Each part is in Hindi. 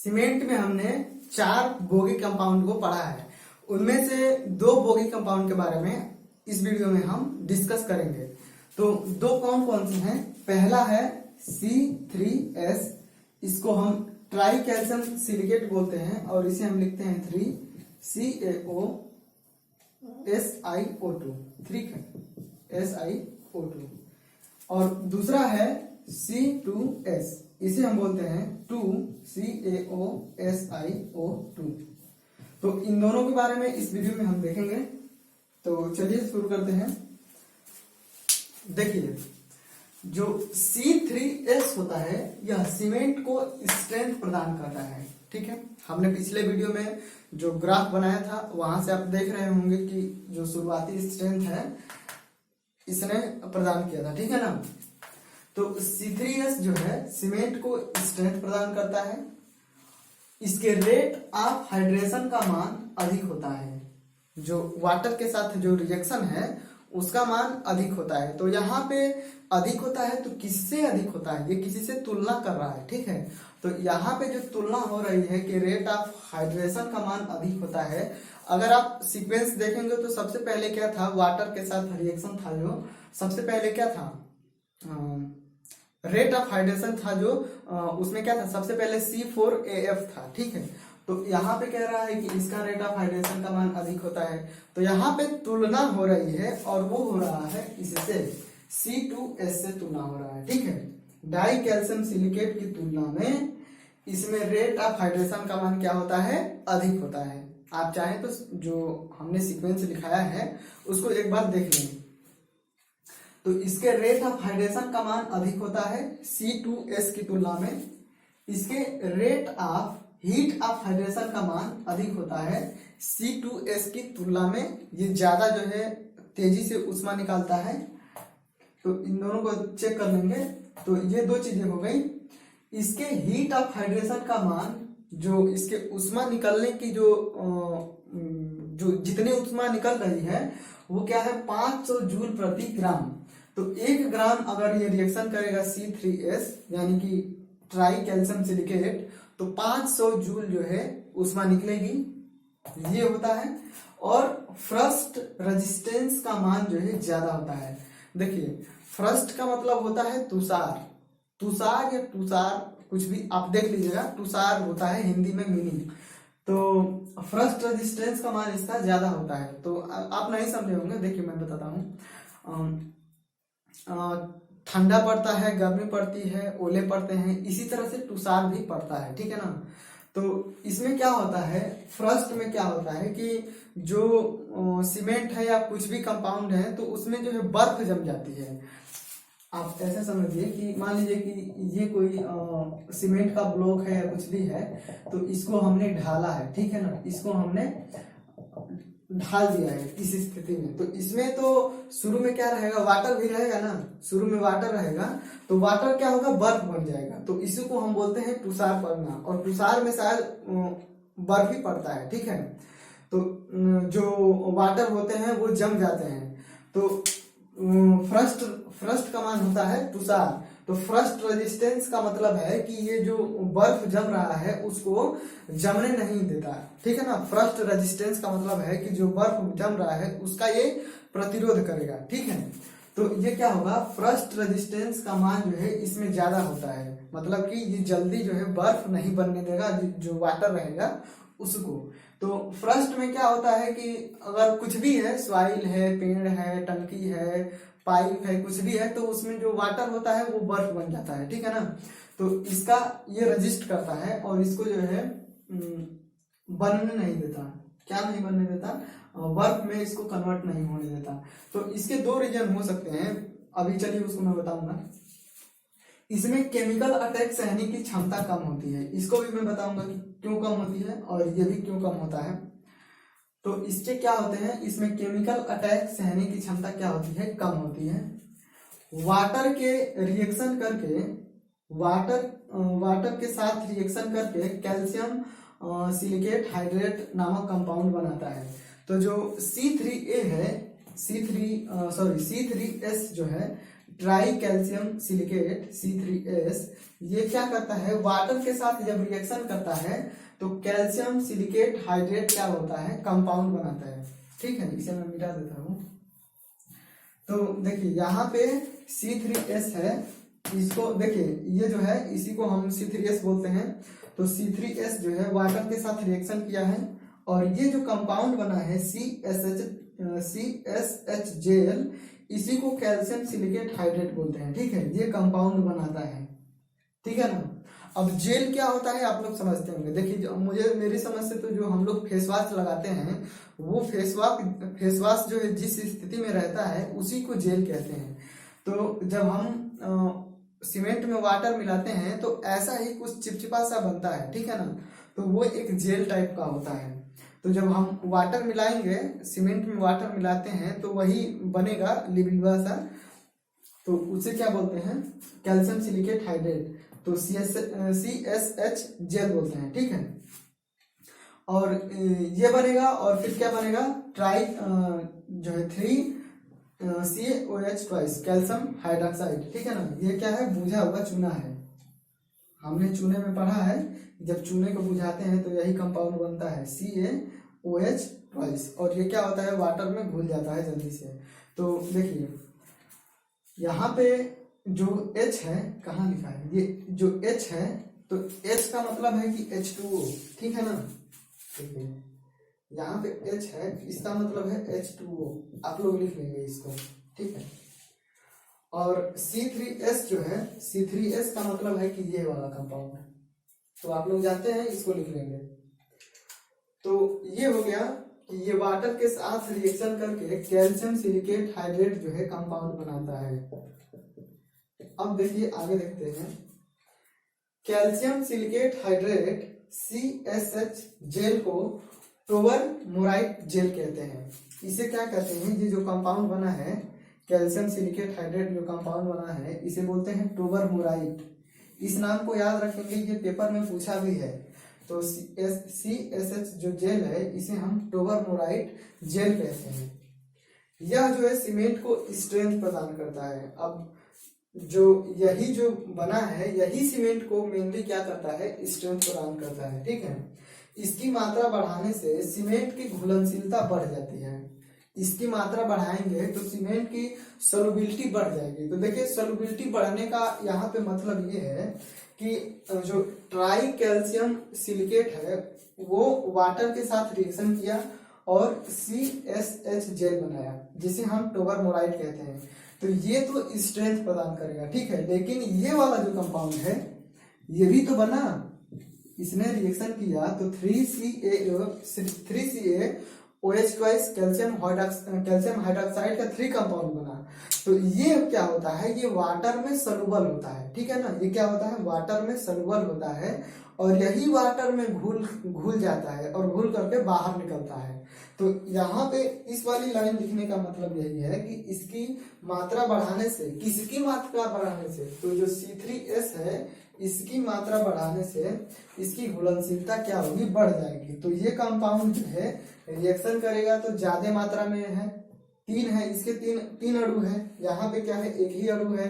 सीमेंट में हमने 4 बोगी कंपाउंड को पढ़ा है। उनमें से 2 बोगी कंपाउंड के बारे में इस वीडियो में हम डिस्कस करेंगे। तो 2 कौन कौन से हैं? पहला है C3S, इसको हम ट्राई कैल्शियम सिलिकेट बोलते हैं और इसे हम लिखते हैं 3CaOSiO2, ठीक है, SiO2। और दूसरा है C2S, इसे हम बोलते हैं 2CaOSiO2। तो इन दोनों के बारे में इस वीडियो में हम देखेंगे। तो चलिए शुरू करते हैं। देखिए, जो C3S होता है यह सीमेंट को स्ट्रेंथ प्रदान करता है, ठीक है। हमने पिछले वीडियो में जो ग्राफ बनाया था वहां से आप देख रहे होंगे कि जो शुरुआती स्ट्रेंथ है इसने प्रदान किया था, ठीक है ना। तो C3S जो है सीमेंट को स्ट्रेंथ प्रदान करता है। इसके रेट ऑफ हाइड्रेशन का मान अधिक होता है, जो वाटर के साथ जो रिएक्शन है उसका मान अधिक होता है। तो यहाँ पे अधिक होता है तो किससे अधिक होता है? ये किसी से तुलना कर रहा है, ठीक है। तो यहाँ पे जो तुलना हो रही है कि रेट ऑफ हाइड्रेशन का मान अधिक होता है। अगर आप सीक्वेंस देखेंगे तो सबसे पहले क्या था? वाटर के साथ रिएक्शन था, जो सबसे पहले क्या था? रेट ऑफ हाइड्रेशन था, जो उसमें क्या था? सबसे पहले C4AF था, ठीक है। तो यहाँ पे कह रहा है कि इसका रेट ऑफ हाइड्रेशन का मान अधिक होता है। तो यहाँ पे तुलना हो रही है और वो हो रहा है इससे C2S से तुलना हो रहा है, ठीक है। डाई कैल्शियम सिलिकेट की तुलना में इसमें रेट ऑफ हाइड्रेशन का मान क्या होता है? अधिक होता है। आप चाहें तो जो हमने सीक्वेंस लिखाया है उसको एक बार देख लें। तो इसके रेट ऑफ हाइड्रेशन का मान अधिक होता है C2S की तुलना में। इसके rate of heat of hydration का मान अधिक होता है C2S की तुलना में। ये ज्यादा जो है तेजी से ऊष्मा निकालता है। तो इन दोनों को चेक कर लेंगे। तो ये 2 चीजें हो गई। इसके हीट ऑफ हाइड्रेशन का मान, जो इसके ऊष्मा निकलने की जो जितनी ऊष्मा निकल रही है वो क्या है? 500 जूल प्रति ग्राम। तो 1 ग्राम अगर ये रिएक्शन करेगा C3S यानी कि ट्राई कैल्शियम सिलिकेट, तो 500 जूल जो है ऊष्मा निकलेगी, ये होता है। और फ्रस्ट रेजिस्टेंस का मान जो है ज्यादा होता है। देखिए, फ्रस्ट का मतलब होता है तुषार। तुषार या तुषार कुछ भी आप देख लीजिएगा, तुषार होता है हिंदी में मीनिंग। तो फ्रस्ट रेजिस्टेंस का मान इसका ज्यादा होता है। तो आप नहीं समझे होंगे, देखिए मैं बताता हूँ। ठंडा पड़ता है, गर्मी पड़ती है, ओले पड़ते हैं, इसी तरह से तुषार भी पड़ता है, ठीक है ना। तो इसमें क्या होता है? फ्रस्ट में क्या होता है कि जो सीमेंट है या कुछ भी कंपाउंड है तो उसमें जो है बर्फ जम जाती है। आप ऐसे समझिए कि मान लीजिए कि ये कोई सीमेंट का ब्लॉक है या कुछ भी है, तो इसको हमने ढाला है, ठीक है ना, इसको हमने ढाल दिया है इस स्थिति में। तो इसमें तो शुरू में क्या रहेगा? वाटर भी रहेगा ना, शुरू में वाटर रहेगा। तो वाटर क्या होगा? बर्फ बन जाएगा। तो इसी को हम बोलते हैं तुषार पड़ना। और तुषार में शायद बर्फ ही पड़ता है, ठीक है। तो जो वाटर होते हैं वो जम जाते हैं। तो फ्रस्ट का मान होता है तुषार। तो फ्रस्ट रेजिस्टेंस का मतलब है कि ये जो बर्फ जम रहा है उसको जमने नहीं देता, ठीक है ना। फ्रस्ट रेजिस्टेंस का मतलब है कि जो बर्फ जम रहा है उसका ये प्रतिरोध करेगा, ठीक है। तो ये क्या होगा? फ्रस्ट रेजिस्टेंस का मान जो है इसमें ज्यादा होता है, मतलब कि ये जल्दी जो है बर्फ नहीं बनने देगा, जो वाटर रहेगा उसको। तो फ्रस्ट में क्या होता है कि अगर कुछ भी है, सॉइल है, पेड़ है, टंकी है, पाइप है, कुछ भी है, तो उसमें जो वाटर होता है वो बर्फ बन जाता है, ठीक है ना। तो इसका ये रजिस्ट करता है और इसको जो है बनने नहीं देता। क्या नहीं बनने देता? बर्फ में इसको कन्वर्ट नहीं होने देता। तो इसके 2 रीजन हो सकते हैं। अभी चलिए उसको मैं बताऊंगा। इसमें केमिकल अटैक सहने की क्षमता कम होती है, इसको भी मैं बताऊंगा कि क्यों कम होती है और ये भी क्यों कम होता है। तो इसके क्या होते हैं? इसमें केमिकल अटैक सहने की क्षमता क्या होती है? कम होती है। वाटर के रिएक्शन करके वाटर के साथ रिएक्शन करके कैल्शियम सिलिकेट हाइड्रेट नामक कंपाउंड बनाता है। तो जो C3S जो है ट्राई कैल्शियम सिलिकेट C3S, ये क्या करता है, वाटर के साथ जब रिएक्शन करता है तो कैल्शियम सिलिकेट हाइड्रेट क्या होता है, कंपाउंड बनाता है। ठीक है, इसे मैं मिटा देता हूँ। तो देखिए यहाँ पे C3S है, इसको देखिए ये जो है इसी को हम C3S बोलते हैं। तो C3S जो है वाटर के साथ रिएक्शन किया है और ये जो कंपाउंड बना है CSH जेल, इसी को कैल्शियम सिलिकेट हाइड्रेट बोलते हैं। ठीक है, ये कंपाउंड बनाता है। ठीक है ना। अब जेल क्या होता है आप लोग समझते होंगे। देखिए मुझे मेरी समझ से तो जो हम लोग फेस वॉश लगाते हैं वो फेस वॉश जो है जिस स्थिति में रहता है उसी को जेल कहते हैं। तो जब हम सीमेंट में वाटर मिलाते हैं तो ऐसा ही कुछ चिपचिपा सा बनता है। ठीक है ना, तो वो एक जेल टाइप का होता है। तो जब हम वाटर मिलाएंगे, सीमेंट में वाटर मिलाते हैं तो वही बनेगा लिबिडवा सा, तो उसे क्या बोलते हैं, कैल्शियम सिलिकेट हाइड्रेट। तो CSH जेल बोलते हैं। ठीक है, और ये बनेगा और फिर क्या बनेगा, ट्राई जो है 3CaOH ट्वाइस कैल्शियम हाइड्रोक्साइड। ठीक है ना, ये क्या है, बुझा हुआ चूना है। हमने चूने में पढ़ा है, जब चूने को बुझाते हैं तो यही कंपाउंड बनता है CaOH ट्वाइस, और ये क्या होता है, वाटर में घुल जाता है जल्दी से। तो देखिए यहाँ पे जो H है, कहाँ लिखा है, ये जो H है, तो H का मतलब है कि H2O। ठीक है ना, देखिए यहाँ पे H है, इसका मतलब है H2O, आप लोग लिख लेंगे इसको। ठीक है, और C3S जो है, C3S का मतलब है कि ये वाला कंपाउंड है, तो आप लोग जानते हैं, इसको लिख लेंगे। तो ये हो गया कि ये वाटर के साथ रिएक्शन करके कैल्शियम सिलिकेट हाइड्रेट जो है कंपाउंड बनाता है। अब देखिए आगे देखते हैं, calcium silicate hydrate CSH gel को टोबरमोराइट जेल कहते हैं। इसे क्या कहते हैं, ये जो कंपाउंड बना है कैल्शियम सिलिकेट हाइड्रेट जो कंपाउंड बना है, इसे बोलते हैं टोबरमोराइट। इस नाम को याद रखेंगे, ये पेपर में पूछा भी है। तो CSH जो जेल है इसे हम टोबरमोराइट जेल कहते हैं। यह जो है सीमेंट को स्ट्रेंथ प्रदान करता है। अब जो यही जो बना है, यही सीमेंट को मेनली क्या करता है, स्ट्रेंथ प्रदान करता है। ठीक है, इसकी मात्रा बढ़ाने से सीमेंट की घुलनशीलता बढ़ जाती है। इसकी मात्रा बढ़ाएंगे तो सीमेंट की सॉल्युबिलिटी बढ़ जाएगी। तो देखिए सॉल्युबिलिटी बढ़ने का यहाँ पे मतलब ये है कि जो ट्राई कैल्शियम सिलिकेट है वो वाटर के साथ रिएक्शन किया और CSH जेल बनाया, जिसे हम टोबरमोराइट कहते हैं। तो ये तो स्ट्रेंथ प्रदान करेगा। ठीक है, लेकिन ये वाला जो कंपाउंड है ये भी तो बना, इसने रिएक्शन किया तो 3CaOH ट्वाइस कैल्शियम हाइड्रोक्साइड का 3 कंपाउंड बना। तो ये क्या होता है, ये वाटर में सॉल्युबल होता है। ठीक है ना, ये क्या होता है, वाटर में सॉल्युबल होता है और यही वाटर में घुल जाता है और घुल करके बाहर निकलता है। तो यहाँ पे इस वाली लाइन लिखने का मतलब यही है कि इसकी मात्रा बढ़ाने से, किसकी मात्रा बढ़ाने से, तो जो C3S है इसकी मात्रा बढ़ाने से इसकी घुलनशीलता क्या होगी, बढ़ जाएगी। तो ये कंपाउंड जो है रिएक्शन करेगा तो ज्यादा मात्रा में है, 3 है, इसके तीन अणु है, यहाँ पे क्या है, एक ही अणु है।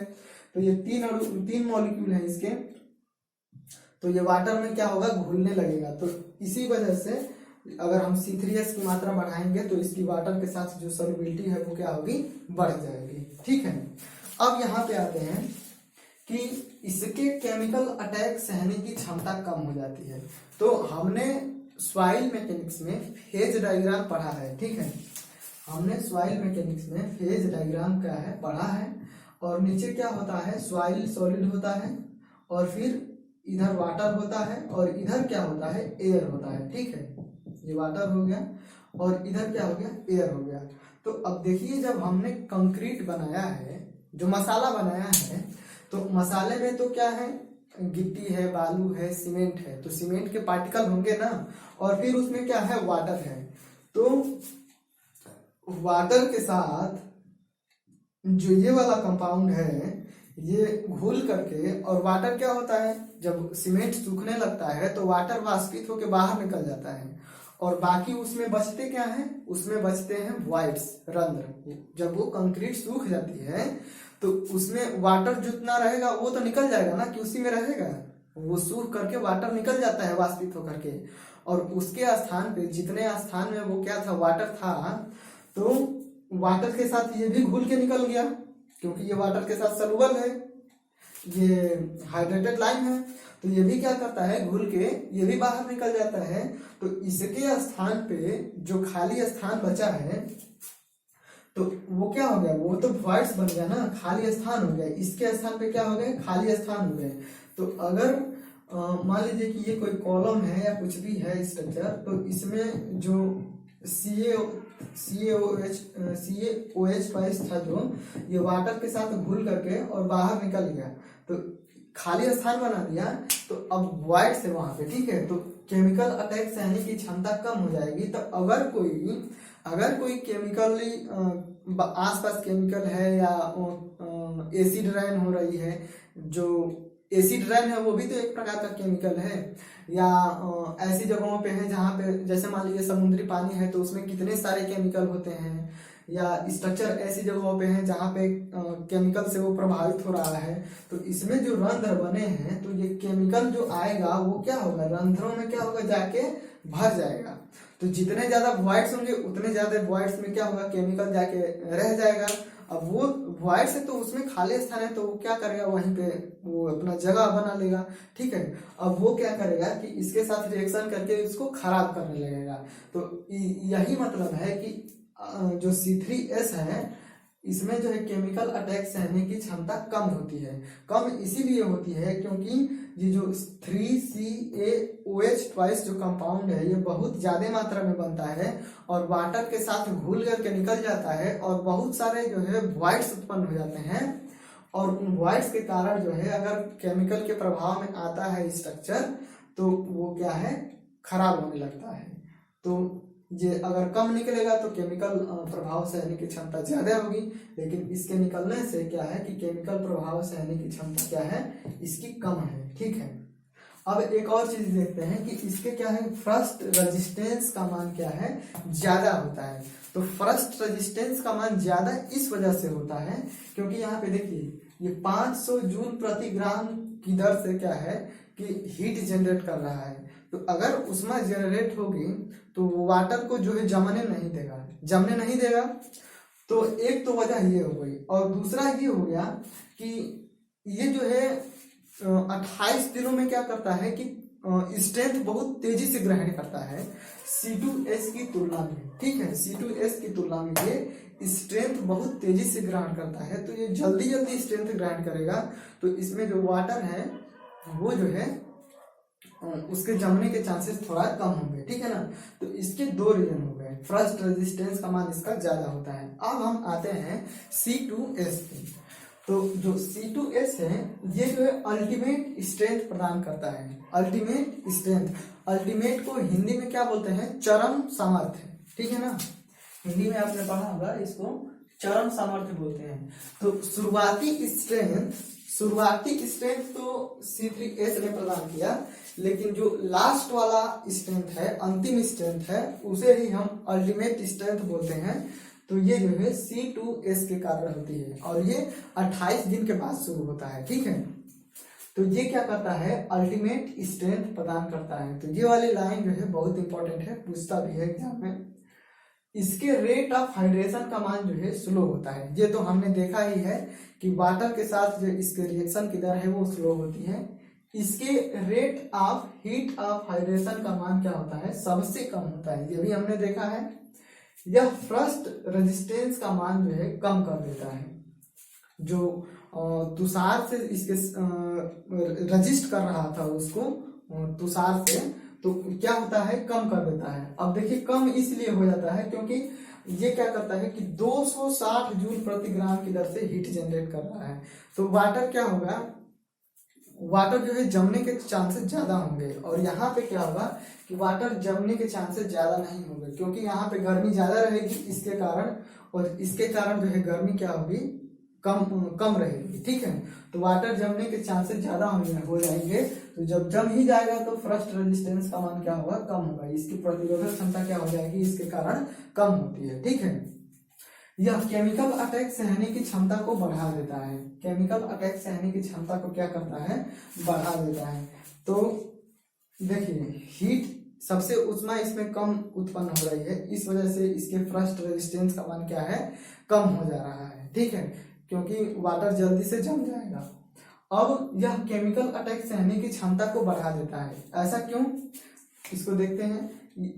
तो ये 3 मॉलिक्यूल है इसके, तो ये वाटर में क्या होगा, घुलने लगेगा। तो इसी वजह से अगर हम C3S की मात्रा बढ़ाएंगे तो इसकी वाटर के साथ जो सॉल्युबिलिटी है वो क्या होगी, बढ़ जाएगी। ठीक है, अब यहाँ पे आते हैं कि इसके केमिकल अटैक सहने की क्षमता कम हो जाती है। तो हमने सॉइल मैकेनिक्स में फेज डायग्राम पढ़ा है। ठीक है, हमने सॉइल मैकेनिक्स में फेज डायग्राम क्या है, पढ़ा है। और नीचे क्या होता है, सॉइल सॉलिड होता है और फिर इधर वाटर होता है और इधर क्या होता है, एयर होता है। ठीक है, ये वाटर हो गया और इधर क्या हो गया, एयर हो गया। तो अब देखिए जब हमने कंक्रीट बनाया है, जो मसाला बनाया है, तो मसाले में तो क्या है, गिट्टी है, बालू है, सीमेंट है। तो सीमेंट के पार्टिकल होंगे ना, और फिर उसमें क्या है, वाटर है। तो वाटर के साथ जो ये वाला कंपाउंड है ये घुल करके, और वाटर क्या होता है, जब सीमेंट सूखने लगता है तो वाटर वाष्पित होकर बाहर निकल जाता है और बाकी उसमें बचते क्या है, उसमें बचते हैं वॉइड्स, रंध्र। जब वो कंक्रीट सूख जाती है तो उसमें वाटर जितना रहेगा वो तो निकल जाएगा ना, कि उसी में रहेगा, वो सूख करके वाटर निकल जाता है वाष्पित होकर के, और उसके स्थान पे जितने स्थान में वो क्या था, वाटर था, तो वाटर के साथ ये भी घुल के निकल गया, क्योंकि ये वाटर के साथ सलूबल है, ये हाइड्रेटेड लाइम है, तो ये भी क्या करता है, घुल के ये भी बाहर निकल जाता है। तो इसके स्थान पे जो खाली स्थान बचा है, तो वो क्या हो गया, वो तो वॉइड्स बन गया ना, खाली स्थान हो गया, इसके स्थान पे क्या हो गए, खाली स्थान हो गए। तो अगर मान लीजिए कि ये कोई कॉलम है या कुछ भी है स्ट्रक्चर, तो इसमें जो CaOH वाइस था, जो ये वाटर के साथ घुल करके और बाहर निकल गया, तो खाली स्थान बना दिया, तो अब वॉइड्स है वहां पे, ठीक है। तो केमिकल अटैक सहने की क्षमता कम हो जाएगी। तो अगर कोई केमिकली आसपास केमिकल है, या एसिड रेन हो रही है, जो एसिड रेन है वो भी तो एक प्रकार का केमिकल है, या ऐसी जगहों पे है जहाँ पे जैसे मान लीजिए समुद्री पानी है, तो उसमें कितने सारे केमिकल होते हैं, या स्ट्रक्चर ऐसी जगहों पे है जहाँ पे केमिकल से वो प्रभावित हो रहा है, तो इसमें जो रंध्र बने हैं, तो ये केमिकल जो आएगा वो क्या होगा, रंध्रों में क्या होगा, जाके भर जाएगा। तो जितने ज्यादा वॉइड्स होंगे उतने ज्यादा वॉइड्स में क्या होगा, केमिकल जाके रह जाएगा। अब वो वॉइड्स है तो उसमें खाली स्थान है, तो वो क्या करेगा, वहीं पे वो अपना जगह बना लेगा, ठीक है। अब वो क्या करेगा कि इसके साथ रिएक्शन करके इसको खराब करने लगेगा। तो यही मतलब है कि जो C3S है, इसमें जो है केमिकल अटैक सहने की क्षमता कम होती है। कम इसीलिए होती है क्योंकि ये जो 3CaOH ट्वाइस जो कंपाउंड है, ये बहुत ज्यादा मात्रा में बनता है और वाटर के साथ घुल करके निकल जाता है, और बहुत सारे जो है वॉइड्स उत्पन्न हो जाते हैं, और उन वॉइड्स के कारण जो है अगर केमिकल के प्रभाव में आता है स्ट्रक्चर, तो वो क्या है, खराब होने लगता है। तो ये अगर कम निकलेगा तो केमिकल प्रभाव सहने की क्षमता ज्यादा होगी, लेकिन इसके निकलने से क्या है कि केमिकल प्रभाव सहने की क्षमता क्या है, इसकी कम है, ठीक है। अब एक और चीज देखते हैं कि इसके क्या है, फ्रस्ट रेजिस्टेंस का मान क्या है, ज्यादा होता है। तो फ्रस्ट रेजिस्टेंस का मान ज्यादा इस वजह से होता है क्योंकि यहाँ पे देखिए ये 500 जूल प्रति ग्राम की दर से क्या है कि हीट जनरेट कर रहा है। तो अगर उष्मा जनरेट होगी तो वाटर को जो है जमने नहीं देगा। तो एक तो वजह ये हो गई, और दूसरा ये हो गया कि ये जो है 28 दिनों में क्या करता है कि स्ट्रेंथ बहुत तेजी से ग्रहण करता है C2S की तुलना में, ठीक है। C2S की तुलना में ये स्ट्रेंथ बहुत तेजी से ग्रहण करता है, तो ये जल्दी स्ट्रेंथ ग्रहण करेगा। तो इसमें जो वाटर है वो जो है उसके जमने के चांसेस थोड़ा कम होंगे, ठीक है ना। तो इसके दो रीजन हो गए, फर्स्ट रेजिस्टेंस का मान इसका ज्यादा होता है। अब हम आते हैं C2S पे। तो जो C2S है ये जो है अल्टीमेट स्ट्रेंथ प्रदान करता है। अल्टीमेट स्ट्रेंथ, अल्टीमेट को हिंदी में क्या बोलते हैं, चरम सामर्थ्य, ठीक है ना। हिंदी में आपने पढ़ा होगा इसको चरम सामर्थ्य बोलते हैं। तो शुरुआती स्ट्रेंथ तो C3S ने प्रदान किया, लेकिन जो लास्ट वाला स्ट्रेंथ है, अंतिम स्ट्रेंथ है, उसे ही हम अल्टीमेट स्ट्रेंथ बोलते हैं। तो ये जो है C2S के कारण होती है, और ये 28 दिन के बाद शुरू होता है, ठीक है। तो ये क्या करता है, अल्टीमेट स्ट्रेंथ प्रदान करता है। तो ये वाली लाइन जो है बहुत इंपॉर्टेंट है, पूछता भी है एग्जाम में। इसके रेट ऑफ हाइड्रेशन का मान जो है स्लो होता है। ये तो हमने देखा ही है कि वाटर के साथ जो इसके रिएक्शन की दर है वो स्लो होती है। इसके rate of heat of hydration का मान क्या होता है, सबसे कम होता है, ये भी हमने देखा है। यह फर्स्ट रेजिस्टेंस का मान जो है कम कर देता है। जो तुषार से इसके रजिस्ट कर रहा था उसको तुषार से, तो क्या होता है, कम कर देता है। अब देखिए कम इसलिए हो जाता है क्योंकि ये क्या करता है कि 260 जूल प्रति ग्राम की दर से हीट जनरेट कर रहा है। तो वाटर क्या होगा, वाटर जो है जमने के चांसेस ज्यादा होंगे, और यहाँ पे क्या होगा कि वाटर जमने के चांसेस ज्यादा नहीं होंगे क्योंकि यहाँ पे गर्मी ज्यादा रहेगी इसके कारण, और इसके कारण जो है गर्मी क्या होगी, कम रहेगी, ठीक है। तो वाटर जमने के चांसेस ज्यादा हो जाएंगे। तो जब जम ही जाएगा तो फर्स्ट रेजिस्टेंस का मान क्या होगा, कम होगा। इसकी प्रतिरोधक क्षमता क्या हो जाएगी, इसके कारण कम होती है, ठीक है। यह केमिकल अटैक सहने की क्षमता को बढ़ा देता है। केमिकल अटैक सहने की क्षमता को क्या करता है, बढ़ा देता है। तो देखिए हीट सबसे उष्मा इसमें कम उत्पन्न हो रही है, इस वजह से इसके फ्रस्ट रेजिस्टेंस का मान क्या है, कम हो जा रहा है, ठीक है, क्योंकि वाटर जल्दी से जम जाएगा। अब यह केमिकल अटैक सहने की क्षमता को बढ़ा देता है, ऐसा क्यों, इसको देखते हैं।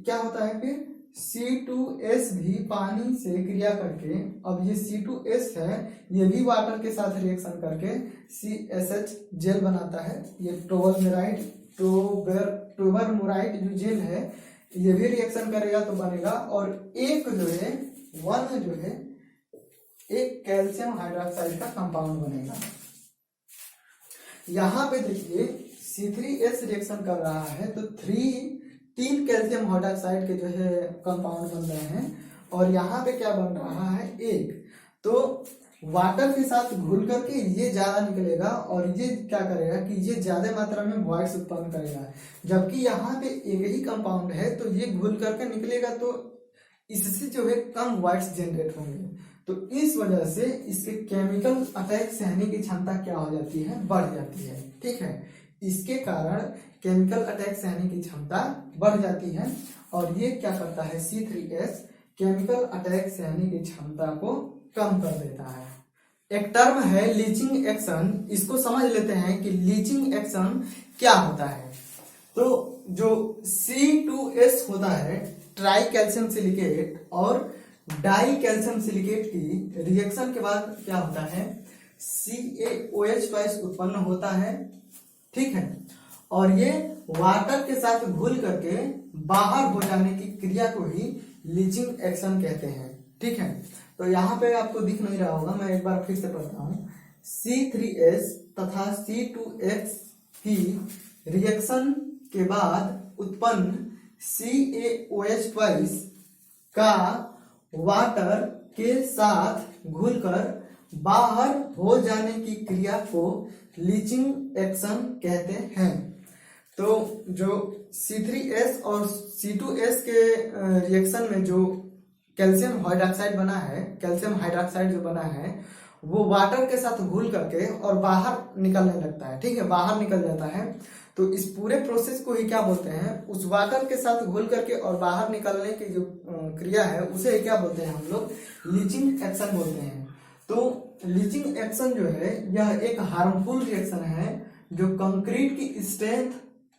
क्या होता है फिर C2S भी पानी से क्रिया करके, अब ये C2S है, ये भी वाटर के साथ रिएक्शन करके CSH जेल बनाता है। ये टोबरमोराइड जो जेल है ये भी रिएक्शन करेगा तो बनेगा, और एक जो है एक कैल्शियम हाइड्रोक्साइड का कंपाउंड बनेगा। यहाँ पे देखिए C3S रिएक्शन कर रहा है तो तीन कैल्शियम हाइड्रोक्साइड के जो है कंपाउंड बन रहे हैं, और यहाँ पे क्या बन रहा है, एक। तो वाटर के साथ घुल करके ये ज्यादा निकलेगा और ये क्या करेगा कि ये ज्यादा मात्रा में वॉइड्स उत्पन्न करेगा, जबकि यहाँ पे एक ही कंपाउंड है तो ये घुल करके निकलेगा तो इससे जो है कम वॉइड्स जनरेट होंगे। तो इस वजह से इसके केमिकल अटैक सहने की क्षमता क्या हो जाती है, बढ़ जाती है, ठीक है। इसके कारण केमिकल अटैक सहने की क्षमता बढ़ जाती है, और ये क्या करता है, C3S केमिकल अटैक सहने की क्षमता को कम कर देता है। एक टर्म है लीचिंग एक्शन, इसको समझ लेते हैं कि लीचिंग एक्शन क्या होता है। तो जो C2S होता है, ट्राई कैल्शियम सिलिकेट और डाई कैल्शियम सिलिकेट की रिएक्शन के बाद क्या होता है, CaOH उत्पन्न होता है, ठीक है, और ये वाटर के साथ घुल करके बाहर हो जाने की क्रिया को ही लीचिंग एक्शन कहते हैं, ठीक है। तो यहाँ पे आपको दिख नहीं रहा होगा, मैं एक बार फिर से पढ़ता हूँ। C3S तथा C2X की रिएक्शन के बाद उत्पन्न CaOH का वाटर के साथ घुलकर बाहर हो जाने की क्रिया को लीचिंग एक्शन कहते हैं। तो जो C3S और C2S के रिएक्शन में जो कैल्शियम हाइड्रोक्साइड बना है, कैल्शियम हाइड्रोक्साइड जो बना है वो वाटर के साथ घुल करके और बाहर निकलने लगता है, ठीक है, बाहर निकल जाता है। तो इस पूरे प्रोसेस को ही क्या बोलते हैं, उस वाटर के साथ घुल करके और बाहर निकलने की जो क्रिया है उसे क्या बोलते हैं हम लोग, लीचिंग एक्शन बोलते हैं। तो लीचिंग एक्शन जो है यह एक हार्मफुल रिएक्शन है जो कंक्रीट की स्ट्रेंथ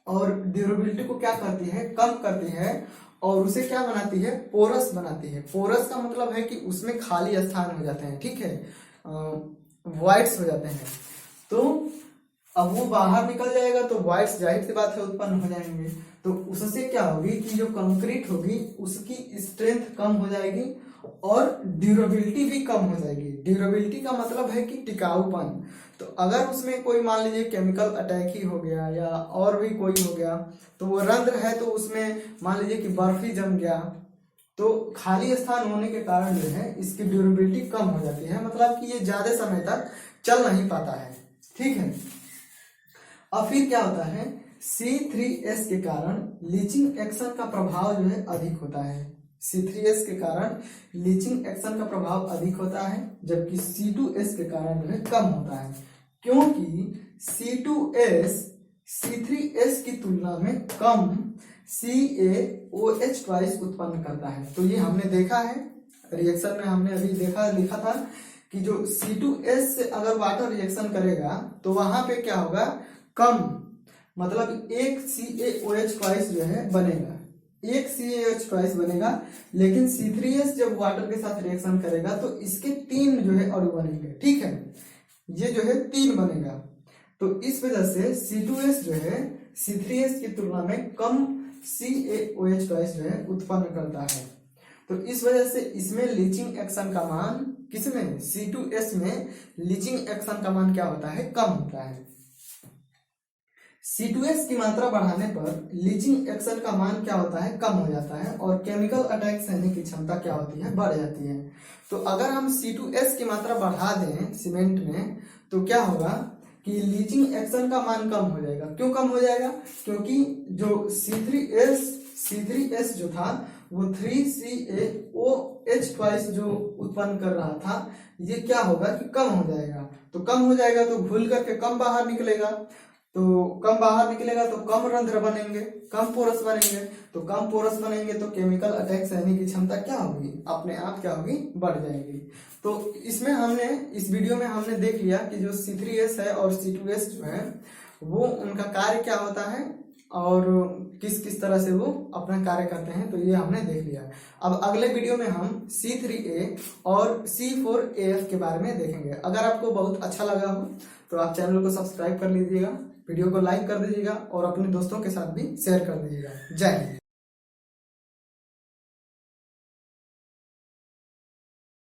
और ड्यूरेबिलिटी को क्या करती है, कम करती है, और उसे क्या बनाती है, पोरस बनाती है। पोरस का मतलब है कि उसमें खाली स्थान हो जाते हैं, ठीक है, वॉइड्स हो जाते हैं। तो अब वो बाहर निकल जाएगा तो वॉइड्स जाहिर सी बात है उत्पन्न हो जाएंगे। तो उससे क्या होगी कि जो कंक्रीट होगी उसकी स्ट्रेंथ कम हो जाएगी और ड्यूरेबिलिटी भी कम हो जाएगी। ड्यूरेबिलिटी का मतलब है कि टिकाऊपन। तो अगर उसमें कोई मान लीजिए केमिकल अटैक ही हो गया या और भी कोई हो गया तो वो रंध्र है तो उसमें मान लीजिए कि बर्फ ही जम गया तो खाली स्थान होने के कारण जो है इसकी ड्यूरेबिलिटी कम हो जाती है, मतलब कि ये ज्यादा समय तक चल नहीं पाता है, ठीक है। अब फिर क्या होता है, C3S के कारण लीचिंग एक्शन का प्रभाव जो है अधिक होता है। C3S के कारण लीचिंग एक्शन का प्रभाव अधिक होता है जबकि C2S के कारण जो है कम होता है, क्योंकि C2S C3S की तुलना में कम CaOH उत्पन्न करता है। तो ये हमने देखा है रिएक्शन में, हमने अभी लिखा था कि जो C2S से अगर वाटर रिएक्शन करेगा तो वहां पे क्या होगा, कम, मतलब एक CaOH जो है बनेगा, एक CaOH बनेगा, लेकिन C3S जब वाटर के साथ रिएक्शन करेगा तो इसके 3 जो है अणु बनेंगे, ठीक है, ये जो है 3 बनेगा। तो इस वजह से C2S जो है C3S की तुलना में कम CaOH जो है उत्पन्न करता है। तो इस वजह से इसमें लीचिंग एक्शन का मान, किसमें, C2S में लीचिंग एक्शन का मान क्या होता है, कम होता है। C2S की मात्रा बढ़ाने पर लीचिंग एक्शन का मान क्या होता है, कम हो जाता है, और केमिकल अटैक सहने की क्षमता क्या होती है, बढ़ जाती है। तो अगर हम C2S की मात्रा बढ़ा दें सीमेंट में तो क्या होगा कि लीचिंग एक्शन का मान कम हो जाएगा। क्यों कम हो जाएगा, क्योंकि जो C3S जो था वो 3CaOH ट्वाइस जो उत्पन्न कर रहा था, ये क्या होगा कि कम हो जाएगा। तो कम हो जाएगा तो घुल करके कम बाहर निकलेगा, तो कम बाहर निकलेगा तो कम रंध्र बनेंगे, कम पोरस बनेंगे। तो कम पोरस बनेंगे तो केमिकल अटैक सहने की क्षमता क्या होगी, अपने आप क्या होगी, बढ़ जाएगी। तो इसमें हमने, इस वीडियो में हमने देख लिया कि जो C3S है और C2S जो है वो उनका कार्य क्या होता है और किस किस तरह से वो अपना कार्य करते हैं, तो ये हमने देख लिया। अब अगले वीडियो में हम C3A और C4AF के बारे में देखेंगे। अगर आपको बहुत अच्छा लगा हो तो आप चैनल को सब्सक्राइब कर लीजिएगा, वीडियो को लाइक कर दीजिएगा और अपने दोस्तों के साथ भी शेयर कर दीजिएगा। जय हिंद।